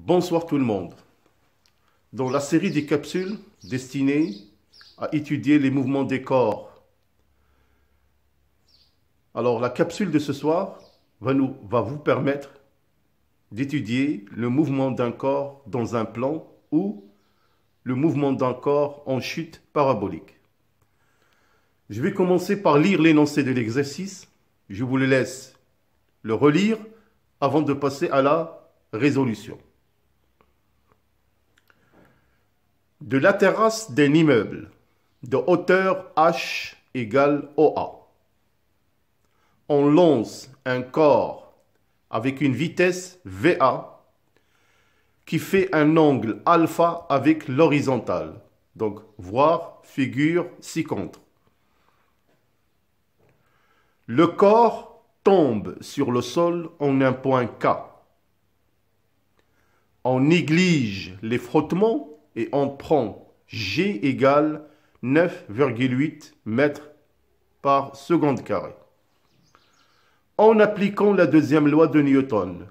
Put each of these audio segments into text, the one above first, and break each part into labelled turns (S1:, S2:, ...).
S1: Bonsoir tout le monde. Dans la série des capsules destinées à étudier les mouvements des corps. Alors la capsule de ce soir va vous permettre d'étudier le mouvement d'un corps dans un plan ou le mouvement d'un corps en chute parabolique. Je vais commencer par lire l'énoncé de l'exercice. Je vous le laisse le relire avant de passer à la résolution. De la terrasse d'un immeuble de hauteur H égale OA, on lance un corps avec une vitesse VA qui fait un angle alpha avec l'horizontale. Donc, voir figure ci-contre. Le corps tombe sur le sol en un point K. On néglige les frottements et on prend G égale 9,8 mètres par seconde carrée. En appliquant la deuxième loi de Newton,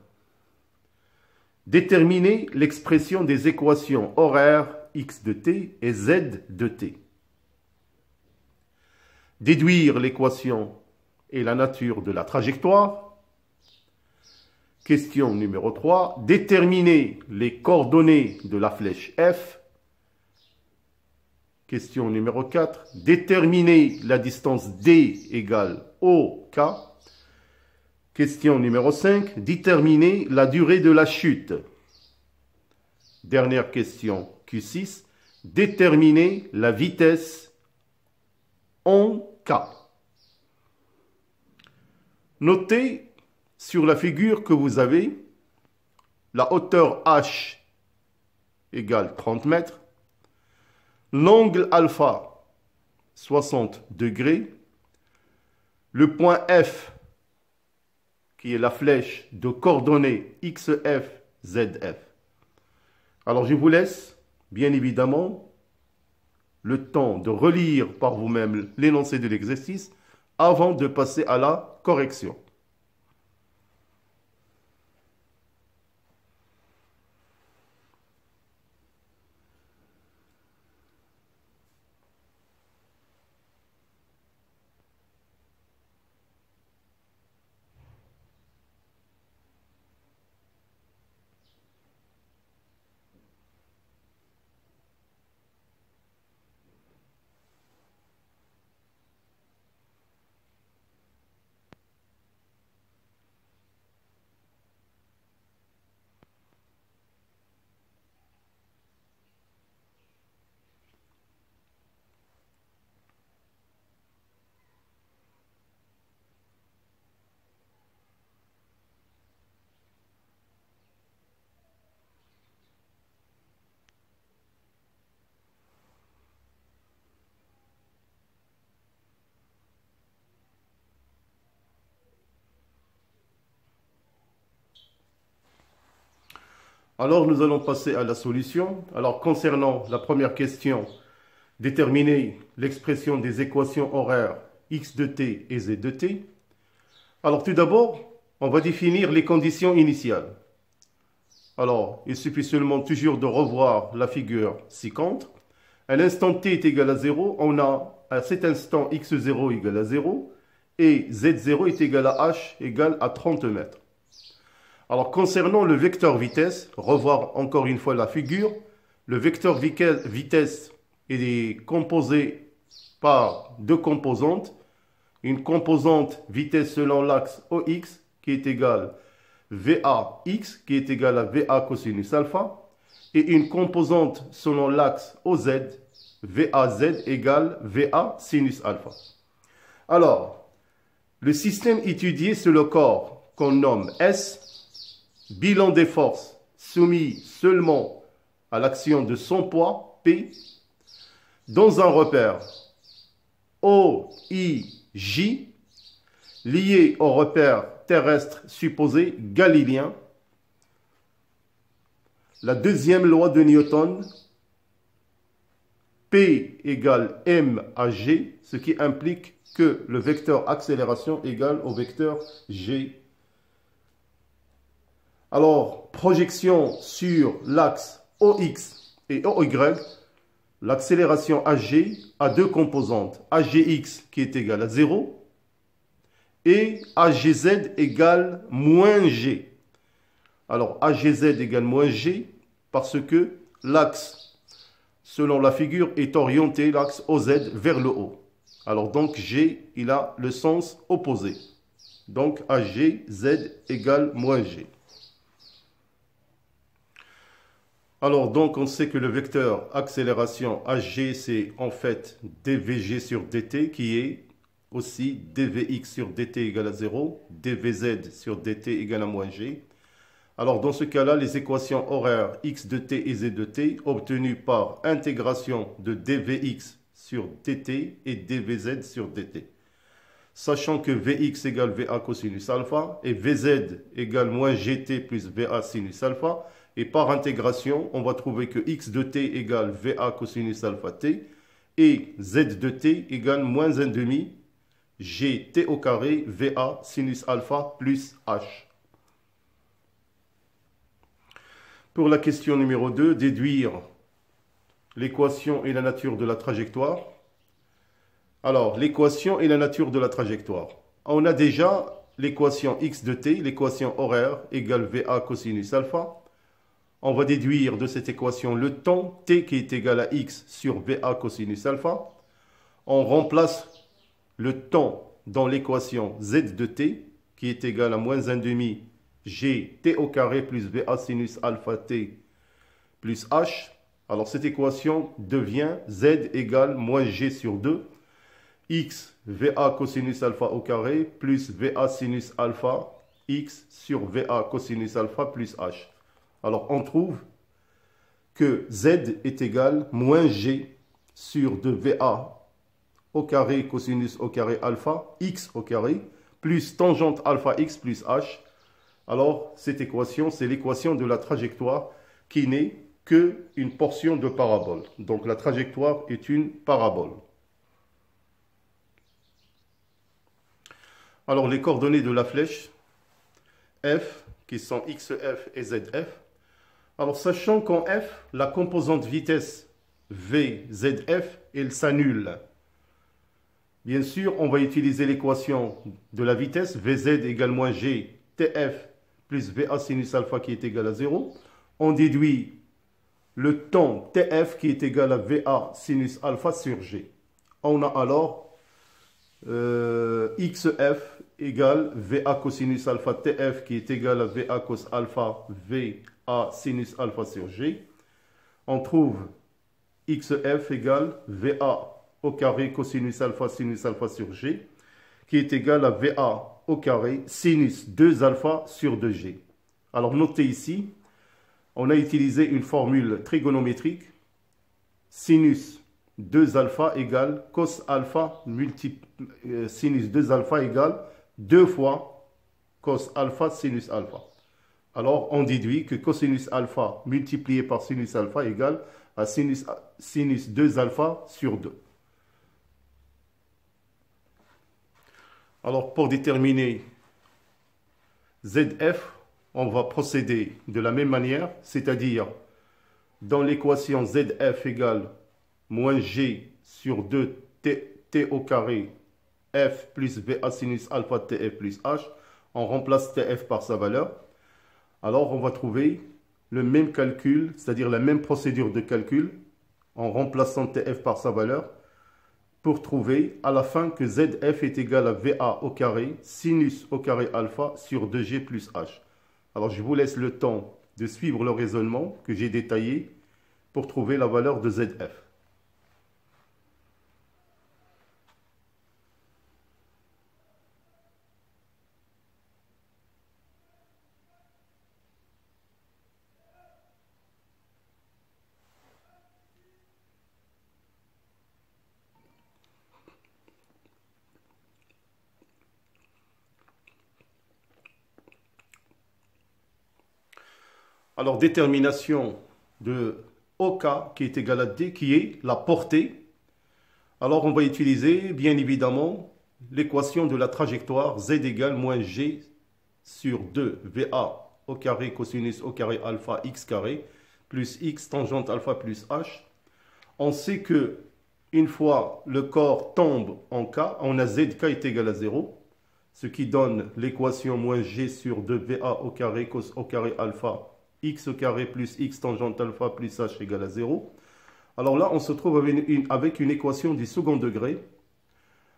S1: déterminez l'expression des équations horaires x de t et z de t. Déduire l'équation et la nature de la trajectoire. Question numéro 3. Déterminer les coordonnées de la flèche F. Question numéro 4. Déterminer la distance D égale OK. Question numéro 5. Déterminer la durée de la chute. Dernière question Q6. Déterminer la vitesse en K. Notez sur la figure que vous avez la hauteur H égale 30 mètres, l'angle alpha 60 degrés, le point F qui est la flèche de coordonnées XF, ZF. Alors je vous laisse bien évidemment le temps de relire par vous-même l'énoncé de l'exercice avant de passer à la correction. Alors, nous allons passer à la solution. Alors, concernant la première question, déterminer l'expression des équations horaires x de t et z de t. Alors, tout d'abord, on va définir les conditions initiales. Alors, il suffit seulement toujours de revoir la figure ci-contre. À l'instant t est égal à 0, on a à cet instant x0 égale à 0 et z0 est égal à h égale à 30 mètres. Alors, concernant le vecteur vitesse, revoir encore une fois la figure. Le vecteur vitesse est composé par deux composantes. Une composante vitesse selon l'axe OX qui est égale VAX qui est égal à VA cosinus alpha. Et une composante selon l'axe OZ, VAZ égale VA sinus alpha. Alors, le système étudié c'est le corps qu'on nomme S. Bilan des forces soumis seulement à l'action de son poids, P, dans un repère OIJ, lié au repère terrestre supposé galiléen. La deuxième loi de Newton, P égale M à G, ce qui implique que le vecteur accélération égale au vecteur G. Alors, projection sur l'axe OX et OY, l'accélération AG a deux composantes, AGX qui est égale à 0 et AGZ égale moins G. Alors, AGZ égale moins G parce que l'axe, selon la figure, est orienté, l'axe OZ, vers le haut. Alors, donc, G, il a le sens opposé. Donc, AGZ égale moins G. Alors, donc, on sait que le vecteur accélération AG, c'est en fait dvg sur dt, qui est aussi dvx sur dt égale à 0, dvz sur dt égale à moins g. Alors, dans ce cas-là, les équations horaires x de t et z de t, obtenues par intégration de dvx sur dt et dvz sur dt. Sachant que vx égale va cosinus alpha et vz égale moins gt plus va sinus alpha, et par intégration, on va trouver que x de t égale va cosinus alpha t et z de t égale moins 1 demi gt au carré va sinus alpha plus h. Pour la question numéro 2, déduire l'équation et la nature de la trajectoire. Alors, l'équation et la nature de la trajectoire. On a déjà l'équation x de t, l'équation horaire égale va cosinus alpha. On va déduire de cette équation le temps t qui est égal à x sur va cosinus alpha. On remplace le temps dans l'équation z de t qui est égal à moins 1 demi gt au carré plus va sinus alpha t plus h. Alors cette équation devient z égale moins g sur 2 x va cosinus alpha au carré plus va sinus alpha x sur va cosinus alpha plus h. Alors, on trouve que z est égal moins g sur 2va au carré cosinus au carré alpha x au carré plus tangente alpha x plus h. Alors, cette équation, c'est l'équation de la trajectoire qui n'est qu'une portion de parabole. Donc, la trajectoire est une parabole. Alors, les coordonnées de la flèche f, qui sont xf et zf. Alors, sachant qu'en f, la composante vitesse vzf, elle s'annule. Bien sûr, on va utiliser l'équation de la vitesse, vz égale moins g, tf plus va sinus alpha qui est égal à 0. On déduit le temps tf qui est égal à va sinus alpha sur g. On a alors xf égale va cosinus alpha tf qui est égal à va cos alpha va sinus alpha sur g. On trouve xf égale va au carré cosinus alpha sinus alpha sur g qui est égal à va au carré sinus 2 alpha sur 2g. Alors notez ici, on a utilisé une formule trigonométrique. Sinus 2 alpha égale cos alpha sinus 2 alpha égale 2 fois cos alpha sinus alpha. Alors on déduit que cosinus alpha multiplié par sinus alpha égale à sinus 2 alpha sur 2. Alors pour déterminer ZF, on va procéder de la même manière, c'est-à-dire dans l'équation ZF égale moins G sur 2 t au carré f plus va sinus alpha tf plus h, on remplace tf par sa valeur. Alors on va trouver le même calcul, c'est-à-dire la même procédure de calcul, en remplaçant tf par sa valeur, pour trouver à la fin que ZF est égal à va au carré sinus au carré alpha sur 2g plus h. Alors je vous laisse le temps de suivre le raisonnement que j'ai détaillé pour trouver la valeur de ZF. Alors, détermination de OK qui est égal à D, qui est la portée. Alors, on va utiliser, bien évidemment, l'équation de la trajectoire Z égale moins G sur 2 VA au carré cosinus au carré alpha x carré plus x tangente alpha plus h. On sait que une fois le corps tombe en K, on a zk est égal à 0, ce qui donne l'équation moins g sur 2va au carré cos au carré alpha x au carré plus x tangente alpha plus h égale à 0. Alors là, on se trouve avec une équation du second degré.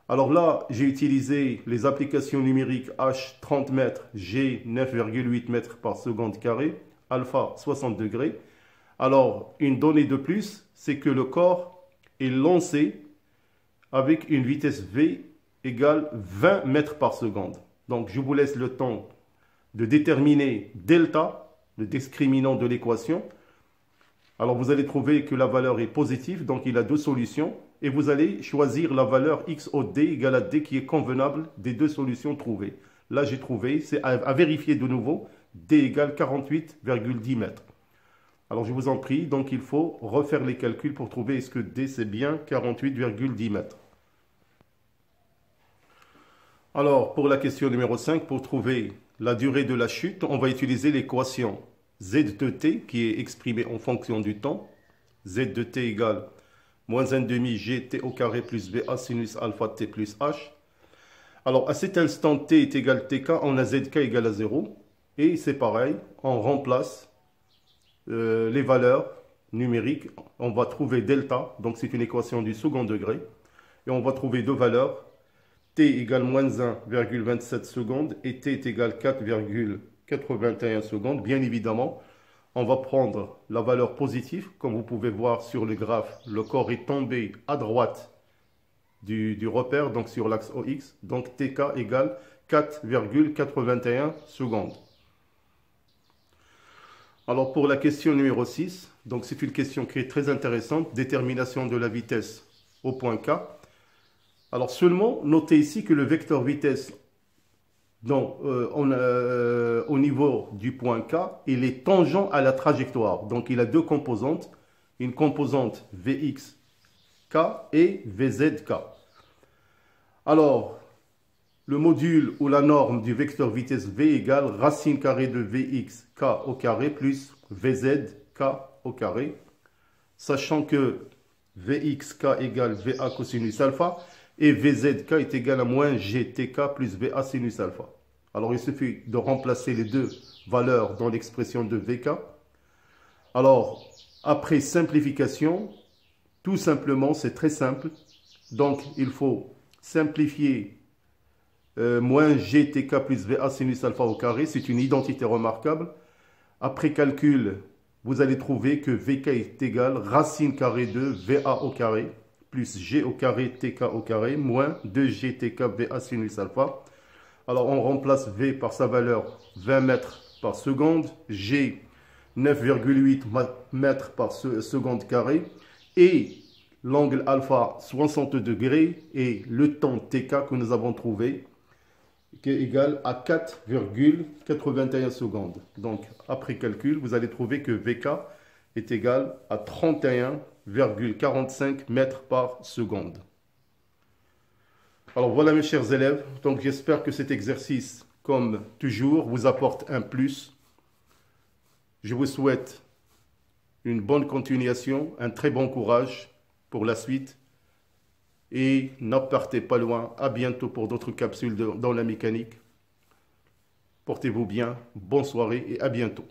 S1: Alors là, j'ai utilisé les applications numériques h 30 mètres, g 9,8 mètres par seconde carré, alpha 60 degrés. Alors, une donnée de plus, c'est que le corps est lancé avec une vitesse v égale 20 mètres par seconde. Donc, je vous laisse le temps de déterminer delta, le discriminant de l'équation. Alors, vous allez trouver que la valeur est positive, donc il a deux solutions. Et vous allez choisir la valeur x au d égale à d qui est convenable des deux solutions trouvées. Là, j'ai trouvé, c'est à vérifier de nouveau, d égale 48,10 mètres. Alors, je vous en prie, donc il faut refaire les calculs pour trouver est-ce que d c'est bien 48,10 mètres. Alors, pour la question numéro 5, pour trouver la durée de la chute, on va utiliser l'équation z de t qui est exprimée en fonction du temps. Z de t égale moins 1 demi gt au carré plus va sinus alpha t plus h. Alors, à cet instant t est égal à tk, on a zk égale à 0. Et c'est pareil, on remplace les valeurs numériques. On va trouver delta, donc c'est une équation du second degré. Et on va trouver deux valeurs. T égale moins 1,27 secondes et t est égal 4,81 secondes. Bien évidemment, on va prendre la valeur positive. Comme vous pouvez voir sur le graphe, le corps est tombé à droite du repère, donc sur l'axe OX. Donc TK égale 4,81 secondes. Alors pour la question numéro 6, donc c'est une question qui est très intéressante. Détermination de la vitesse au point K. Alors seulement, notez ici que le vecteur vitesse donc, au niveau du point K, il est tangent à la trajectoire. Donc il a deux composantes, une composante Vx,k et Vzk. Alors, le module ou la norme du vecteur vitesse V égale racine carrée de Vx,k au carré plus Vzk au carré, sachant que Vxk égale Va cosinus alpha, et Vzk est égal à moins Gtk plus Va sinus alpha. Alors, il suffit de remplacer les deux valeurs dans l'expression de Vk. Alors, après simplification, tout simplement, c'est très simple. Donc, il faut simplifier moins Gtk plus Va sinus alpha au carré. C'est une identité remarquable. Après calcul, vous allez trouver que Vk est égal racine carrée de Va au carré plus G au carré Tk au carré, moins 2GTK Va sinus alpha. Alors on remplace V par sa valeur 20 mètres par seconde, G 9,8 mètres par seconde carré, et l'angle alpha 60 degrés, et le temps Tk que nous avons trouvé, qui est égal à 4,81 secondes. Donc après calcul, vous allez trouver que Vk est égal à 31,45 mètres par seconde. Alors voilà mes chers élèves, donc j'espère que cet exercice, comme toujours, vous apporte un plus. Je vous souhaite une bonne continuation, un très bon courage pour la suite. Et ne partez pas loin, à bientôt pour d'autres capsules dans la mécanique. Portez-vous bien, bonne soirée et à bientôt.